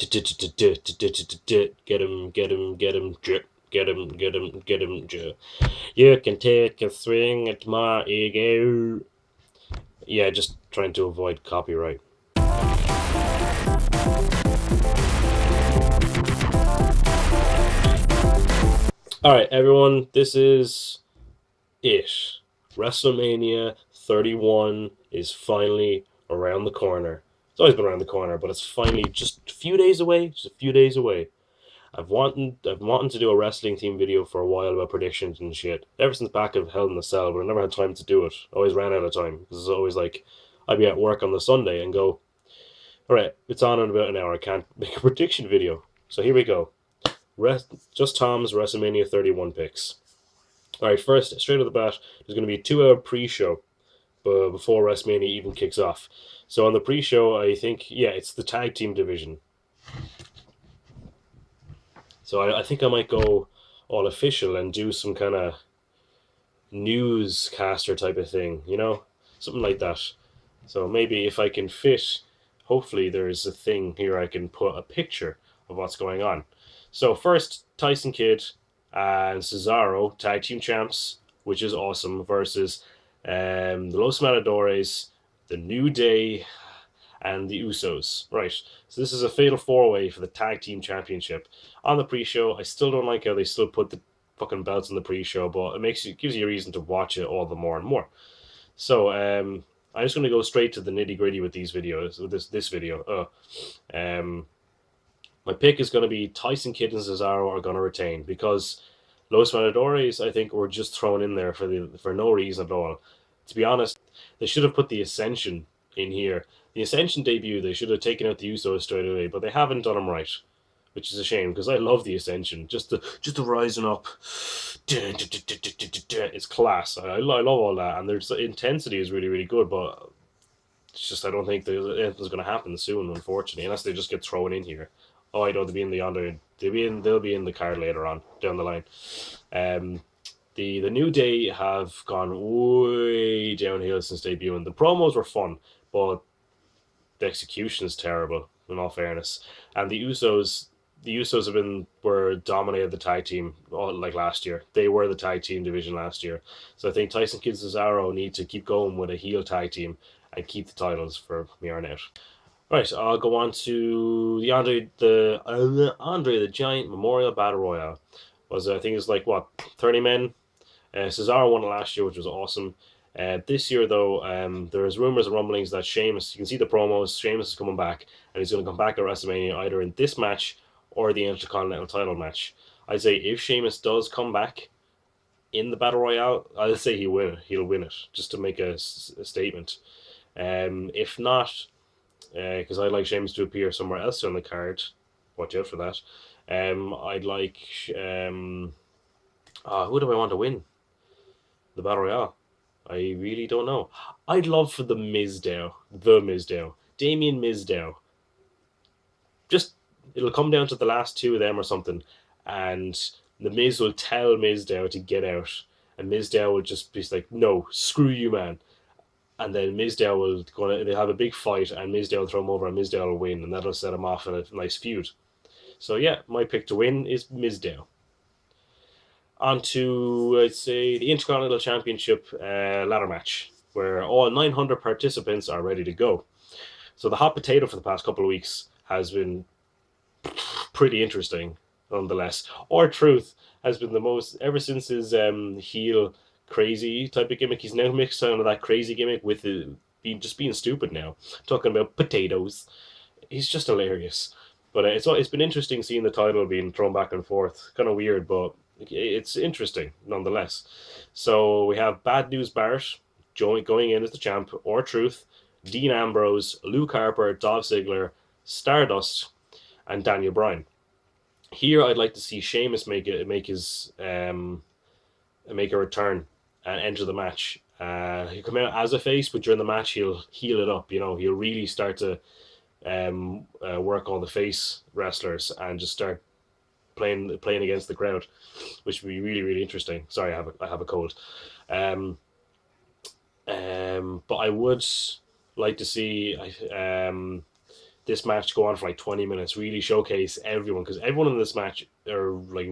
Get him, get him, get him, drip. Get him, get him, get him, drip. You can take a swing at my ego. Yeah, just trying to avoid copyright. Alright, everyone, this is it. Wrestlemania 31 is finally around the corner. It's always been around the corner, but it's finally just a few days away. Just a few days away. I've wanted to do a wrestling team video for a while about predictions and shit. Ever since back of Hell in the Cell, but I never had time to do it. I always ran out of time. Because it's always like, I'd be at work on the Sunday and go, alright, it's on in about an hour. I can't make a prediction video. So here we go. Just Tom's WrestleMania 31 picks. Alright, first, straight off the bat, there's going to be a 2-hour pre-show before WrestleMania even kicks off. So on the pre-show, I think, yeah, it's the tag team division. So I think I might go all official and do some kind of newscaster type of thing, you know? Something like that. So maybe if I can fit, hopefully there's a thing here I can put a picture of what's going on. So first, Tyson Kidd and Cesaro, tag team champs, which is awesome, versus the Los Matadores, the New Day, and the Usos. Right, so this is a fatal four-way for the tag team championship. On the pre-show, I still don't like how they still put the fucking belts in the pre-show, but it gives you a reason to watch it all the more and more. So I'm just going to go straight to the nitty-gritty with these videos, with this video. My pick is going to be Tyson Kidd and Cesaro are going to retain, because Los Matadores, I think, were just thrown in there for no reason at all. To be honest, they should have put the Ascension in here. The Ascension debut, they should have taken out the Usos straight away, but they haven't done them right, which is a shame, because I love the Ascension. Just the rising up, it's class. I love all that, and there's intensity is really, really good, but it's just I don't think anything's going to happen soon, unfortunately, unless they just get thrown in here. Oh, I know they'll be in the card later on down the line. The New Day have gone way downhill since debuting. The promos were fun, but the execution is terrible, in all fairness. And the Usos were dominated the tag team like last year. They were the tag team division last year. So I think Tyson Kidd and Cesaro need to keep going with a heel tag team and keep the titles for here on out. Right, I'll go on to the Andre the Giant Memorial Battle Royale. I think it's like 30 men. Cesaro won it last year, which was awesome. This year, though, there's rumors and rumblings that Sheamus, you can see the promos, Sheamus is coming back, and he's going to come back at WrestleMania either in this match or the Intercontinental title match. I'd say if Sheamus does come back in the Battle Royale, I'd say he'll win it, just to make a statement. If not, because I'd like Sheamus to appear somewhere else on the card, watch out for that. I'd like, who do I want to win the Battle Royale? I really don't know. I'd love for the Mizdow, Damien Mizdow. Just, it'll come down to the last two of them or something, and the Miz will tell Mizdow to get out, and Mizdow will just be like, no, screw you, man. And then Mizdow they'll have a big fight, and Mizdow will throw him over, and Mizdow will win, and that'll set him off in a nice feud. So yeah, my pick to win is Mizdow. On to, I'd say, the Intercontinental Championship ladder match, where all 900 participants are ready to go. So the hot potato for the past couple of weeks has been pretty interesting, nonetheless. R-Truth has been the most, ever since his heel crazy type of gimmick. He's now mixed some of that crazy gimmick with being stupid now, talking about potatoes. He's just hilarious. But it's been interesting seeing the title being thrown back and forth. Kind of weird, but it's interesting nonetheless. So we have Bad News Barrett going in as the champ, R-Truth, Dean Ambrose, Luke Harper, Dolph Ziggler, Stardust, and Daniel Bryan. Here, I'd like to see Sheamus make a return and enter the match. He'll come out as a face, but during the match he'll heal it up. He'll really start to work all the face wrestlers and just start playing against the crowd, which would be really, really interesting. Sorry, I have a cold. But I would like to see this match go on for like 20 minutes, really showcase everyone, because everyone in this match are like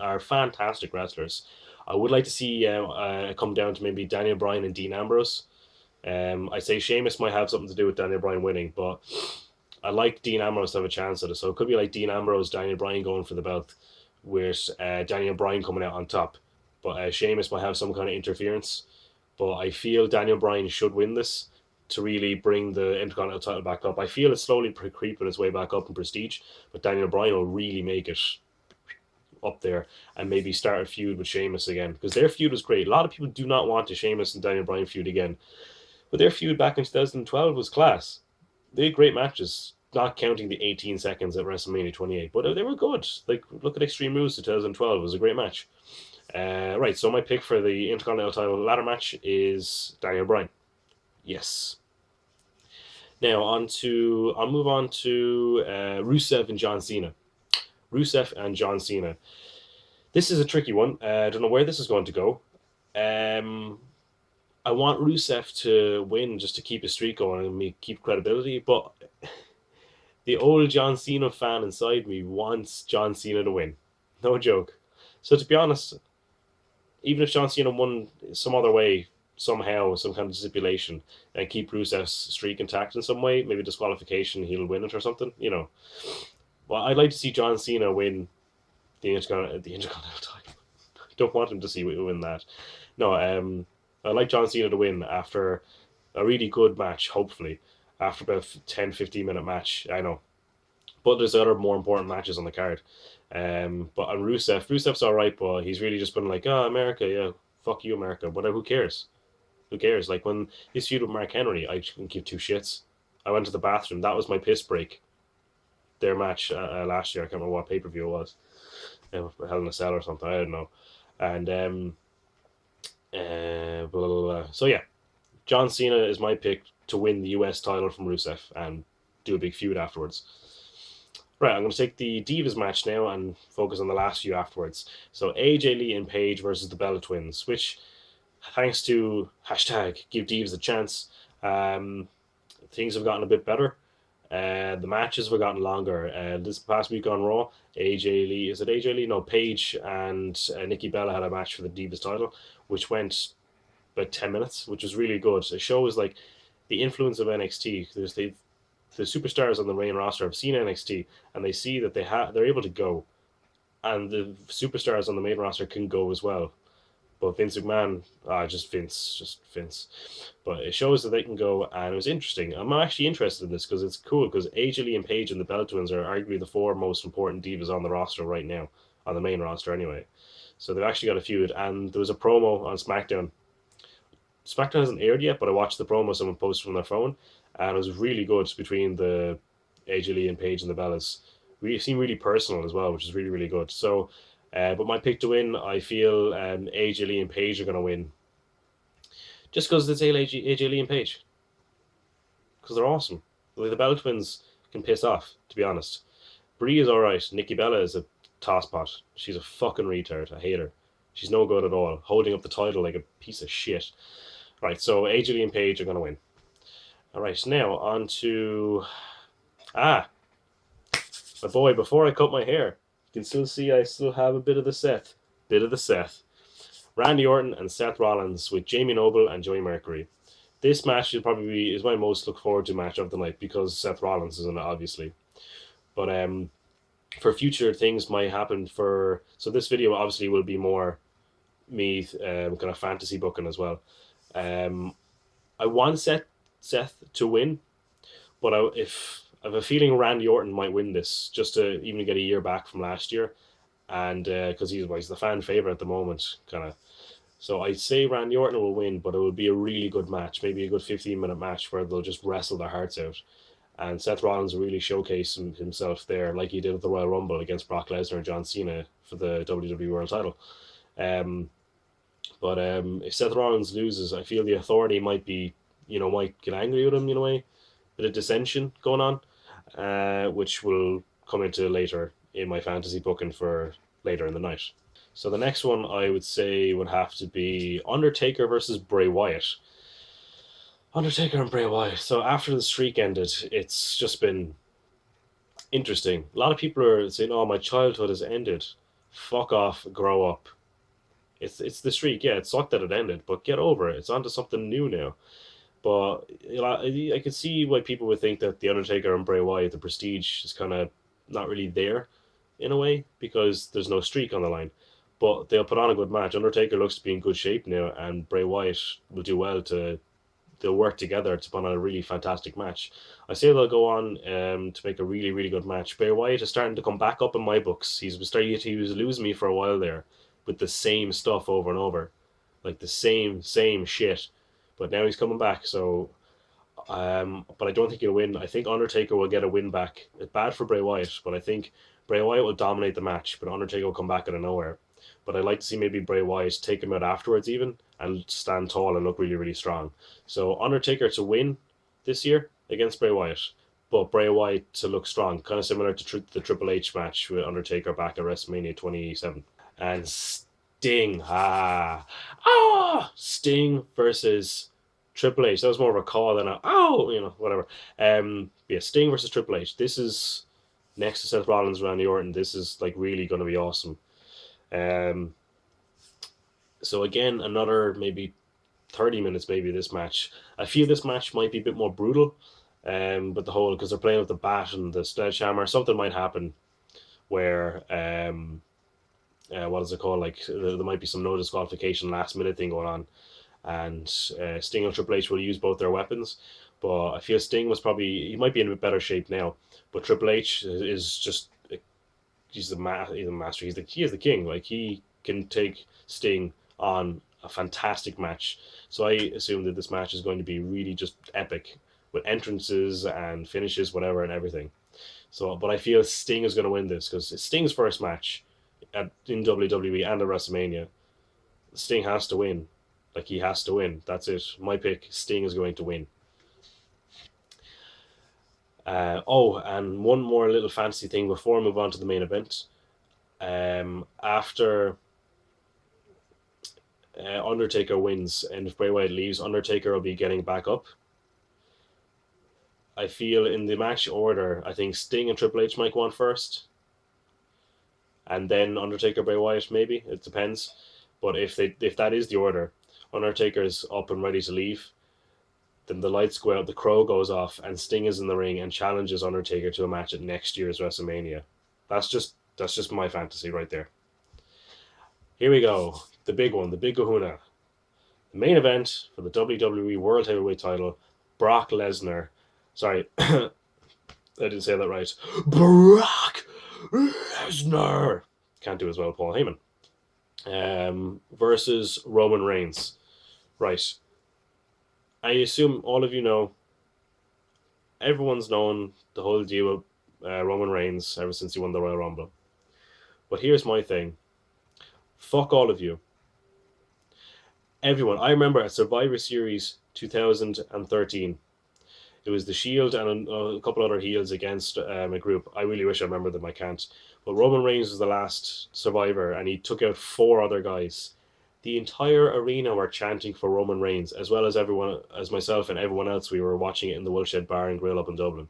are fantastic wrestlers. I would like to see come down to maybe Daniel Bryan and Dean Ambrose. I say Sheamus might have something to do with Daniel Bryan winning, but I like Dean Ambrose to have a chance at it. So it could be like Dean Ambrose, Daniel Bryan going for the belt, with Daniel Bryan coming out on top. But Sheamus might have some kind of interference. But I feel Daniel Bryan should win this to really bring the Intercontinental title back up. I feel it's slowly creeping its way back up in prestige, but Daniel Bryan will really make it up there and maybe start a feud with Sheamus again, because their feud was great. A lot of people do not want a Sheamus and Daniel Bryan feud again, but their feud back in 2012 was class. They had great matches, not counting the 18 seconds at WrestleMania 28, but they were good. Like, look at Extreme Rules 2012, it was a great match. Right, so my pick for the Intercontinental title ladder match is Daniel Bryan. Yes. Now I'll move on to Rusev and John Cena. Rusev and John Cena. This is a tricky one. I don't know where this is going to go. I want Rusev to win just to keep his streak going and keep credibility, but the old John Cena fan inside me wants John Cena to win. No joke. So to be honest, even if John Cena won some other way, somehow, some kind of stipulation, and keep Rusev's streak intact in some way, maybe disqualification, he'll win it or something, you know. Well, I'd like to see John Cena win the Intercontinental title. I don't want him to win that. No, I'd like John Cena to win after a really good match, hopefully, after about 10-15 minute match, I know. But there's other more important matches on the card. But on Rusev's alright, but he's really just been like, oh, America, yeah, fuck you, America. Whatever, who cares? Who cares? Like, when his feud with Mark Henry, I couldn't give two shits. I went to the bathroom. That was my piss break. Their match last year, I can't remember what pay-per-view it was. Hell in a Cell or something, I don't know. And, blah, blah, blah. So, yeah, John Cena is my pick to win the US title from Rusev and do a big feud afterwards. Right, I'm going to take the Divas match now and focus on the last few afterwards. So AJ Lee and Paige versus the Bella Twins, which, thanks to hashtag Give Divas a Chance, things have gotten a bit better. The matches have gotten longer. This past week on Raw, Paige and Nikki Bella had a match for the Divas title, which went about 10 minutes, which was really good. It shows like the influence of NXT. The superstars on the main roster have seen NXT, and they see that they're able to go, and the superstars on the main roster can go as well. But Vince McMahon, just Vince. But it shows that they can go, and it was interesting. I'm actually interested in this because it's cool, because AJ Lee and Paige and the Bella Twins are arguably the four most important divas on the roster right now, on the main roster anyway. So they've actually got a feud, and there was a promo on SmackDown. SmackDown hasn't aired yet, but I watched the promo someone posted from their phone, and it was really good between the AJ Lee and Paige and the Bellas. It seemed really personal as well, which is really, really good. So, but my pick to win, I feel AJ Lee and Paige are going to win. Just because it's AJ Lee and Paige. Because they're awesome. The Bella Twins can piss off, to be honest. Brie is alright. Nikki Bella is a tosspot. She's a fucking retard. I hate her. She's no good at all. Holding up the title like a piece of shit. Right, so AJ Lee and Paige are going to win. Alright, now on to... my boy, before I cut my hair, you can still see I still have a bit of the Seth. Randy Orton and Seth Rollins with Jamie Noble and Joey Mercury. This match is my most look forward to match of the night because Seth Rollins is in it, obviously. But for future things might happen so this video obviously will be more me kind of fantasy booking as well. I want Seth to win, but I have a feeling Randy Orton might win this just to even get a year back from last year, and because he's the fan favorite at the moment, kind of. So I'd say Randy Orton will win, but it will be a really good match, maybe a good 15-minute match where they'll just wrestle their hearts out, and Seth Rollins will really showcase himself there, like he did at the Royal Rumble against Brock Lesnar and John Cena for the WWE World Title. But if Seth Rollins loses, I feel the Authority might get angry with him in a way. Bit of dissension going on, which will come into later in my fantasy booking for later in the night. So the next one I would say would have to be Undertaker versus Bray Wyatt. Undertaker and Bray Wyatt. So after the streak ended, it's just been interesting. A lot of people are saying, "Oh, my childhood has ended." Fuck off, grow up. It's the streak. Yeah, it sucked that it ended, but get over it. It's on to something new now. But you know, I could see why people would think that the Undertaker and Bray Wyatt, the prestige, is kind of not really there in a way because there's no streak on the line. But they'll put on a good match. Undertaker looks to be in good shape now, and Bray Wyatt will do well to. They'll work together to put on a really fantastic match. I say they'll go on to make a really, really good match. Bray Wyatt is starting to come back up in my books. He was losing me for a while there with the same stuff over and over, like the same shit. But now he's coming back, so but I don't think he'll win. I think Undertaker will get a win back. It's bad for Bray Wyatt, but I think Bray Wyatt will dominate the match, but Undertaker will come back out of nowhere. But I'd like to see maybe Bray Wyatt take him out afterwards even and stand tall and look really, really strong. So Undertaker to win this year against Bray Wyatt, but Bray Wyatt to look strong, kind of similar to the Triple H match with Undertaker back at WrestleMania 27. And Sting versus Triple H. That was more of a call than a whatever. Yeah, Sting versus Triple H. This is next to Seth Rollins, Randy Orton. This is like really going to be awesome. So again, another maybe 30 minutes maybe this match. I feel this match might be a bit more brutal, but the whole because they're playing with the bat and the sledgehammer, something might happen where what is it called? Like there might be some no disqualification last minute thing going on, and Sting and Triple H will use both their weapons. But I feel Sting he might be in a bit better shape now. But Triple H is just he's the master. He is the king. Like he can take Sting on a fantastic match. So I assume that this match is going to be really just epic with entrances and finishes, whatever, and everything. So, but I feel Sting is going to win this because it's Sting's first match in WWE and at WrestleMania. Sting has to win. Like he has to win. That's it. My pick. Sting is going to win. And one more little fancy thing before I move on to the main event. After Undertaker wins and if Bray Wyatt leaves, Undertaker will be getting back up. I feel in the match order, I think Sting and Triple H might go on first. And then Undertaker, Bray Wyatt, maybe. It depends. But if that is the order, Undertaker's up and ready to leave. Then the lights go out, the crow goes off, and Sting is in the ring and challenges Undertaker to a match at next year's WrestleMania. That's just my fantasy right there. Here we go. The big one, the big kahuna. The main event for the WWE World Heavyweight title, Brock Lesnar. Sorry, I didn't say that right. Brock Lesnar. Can't do as well, Paul Heyman. Versus Roman Reigns. Right. I assume all of you know, everyone's known the whole deal with Roman Reigns ever since he won the Royal Rumble. But here's my thing. Fuck all of you. Everyone. I remember at Survivor Series 2013, it was the Shield and a couple other heels against a group. I really wish I remember them. I can't. But Roman Reigns was the last survivor, and he took out 4 other guys. The entire arena were chanting for Roman Reigns, as well as everyone, as myself and everyone else. We were watching it in the Woolshed Bar and Grill up in Dublin.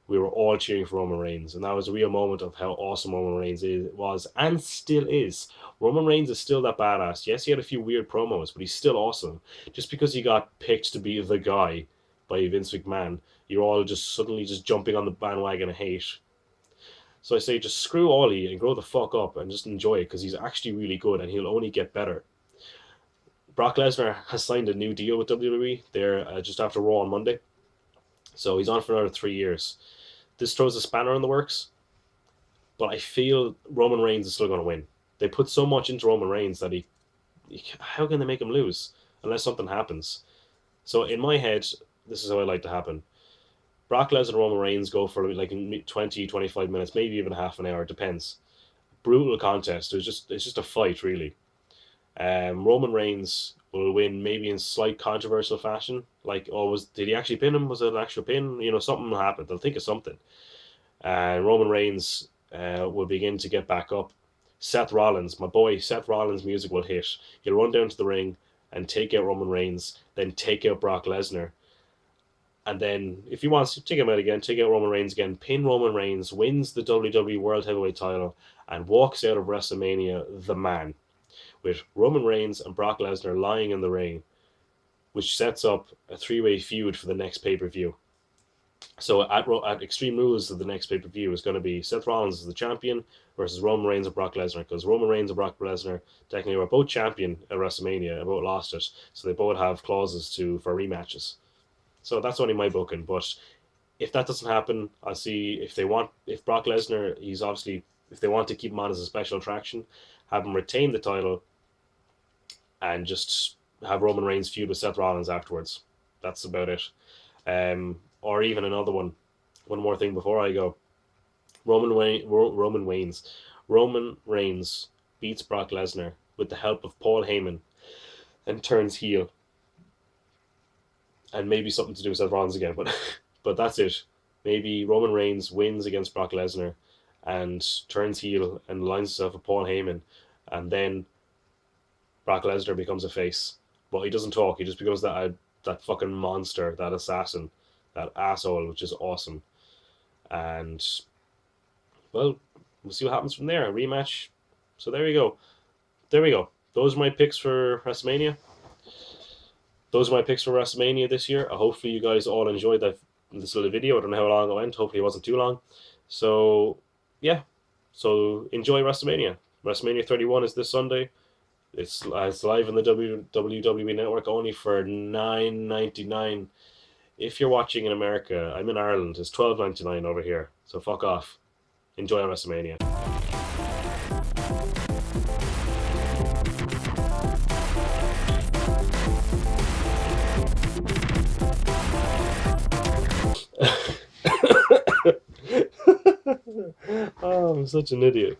We were all cheering for Roman Reigns, and that was a real moment of how awesome Roman Reigns was and still is. Roman Reigns is still that badass. Yes, he had a few weird promos, but he's still awesome. Just because he got picked to be the guy by Vince McMahon, you're all just suddenly just jumping on the bandwagon of hate. So I say just screw Ollie and grow the fuck up and just enjoy it because he's actually really good and he'll only get better. Brock Lesnar has signed a new deal with WWE there just after Raw on Monday. So he's on for another 3 years. This throws a spanner in the works, but I feel Roman Reigns is still going to win. They put so much into Roman Reigns that how can they make him lose unless something happens? So in my head, this is how I like to happen. Brock Lesnar and Roman Reigns go for like 20, 25 minutes, maybe even half an hour, depends. Brutal contest. It's just a fight, really. Roman Reigns will win maybe in slight controversial fashion. Like, did he actually pin him? Was it an actual pin? Something will happen. They'll think of something. And Roman Reigns will begin to get back up. Seth Rollins, my boy, Seth Rollins' music will hit. He'll run down to the ring and take out Roman Reigns, then take out Brock Lesnar. And then, if he wants to take him out again, take out Roman Reigns again, pin Roman Reigns, wins the WWE World Heavyweight title, and walks out of WrestleMania the man, with Roman Reigns and Brock Lesnar lying in the ring, which sets up a three-way feud for the next pay-per-view. So at Extreme Rules of the next pay-per-view is going to be Seth Rollins as the champion versus Roman Reigns and Brock Lesnar, because Roman Reigns and Brock Lesnar technically were both champion at WrestleMania and both lost it, so they both have clauses for rematches. So that's only my booking, but if that doesn't happen, I'll see if Brock Lesnar, if they want to keep him on as a special attraction, have him retain the title and just have Roman Reigns feud with Seth Rollins afterwards. That's about it. Or even another one more thing before I go. Roman Reigns beats Brock Lesnar with the help of Paul Heyman and turns heel. And maybe something to do with Seth Rollins again, but that's it. Maybe Roman Reigns wins against Brock Lesnar and turns heel and aligns himself with Paul Heyman, and then Brock Lesnar becomes a face. But he doesn't talk, he just becomes that fucking monster, that assassin, that asshole, which is awesome. And, well, we'll see what happens from there. A rematch. So there we go. Those are my picks for WrestleMania. This year. Hopefully you guys all enjoyed this little video. I don't know how long it went. Hopefully it wasn't too long. So, yeah. So, enjoy WrestleMania. WrestleMania 31 is this Sunday. It's live on the WWE Network only for $9.99. If you're watching in America, I'm in Ireland, it's $12.99 over here. So fuck off. Enjoy WrestleMania. Oh, I'm such an idiot.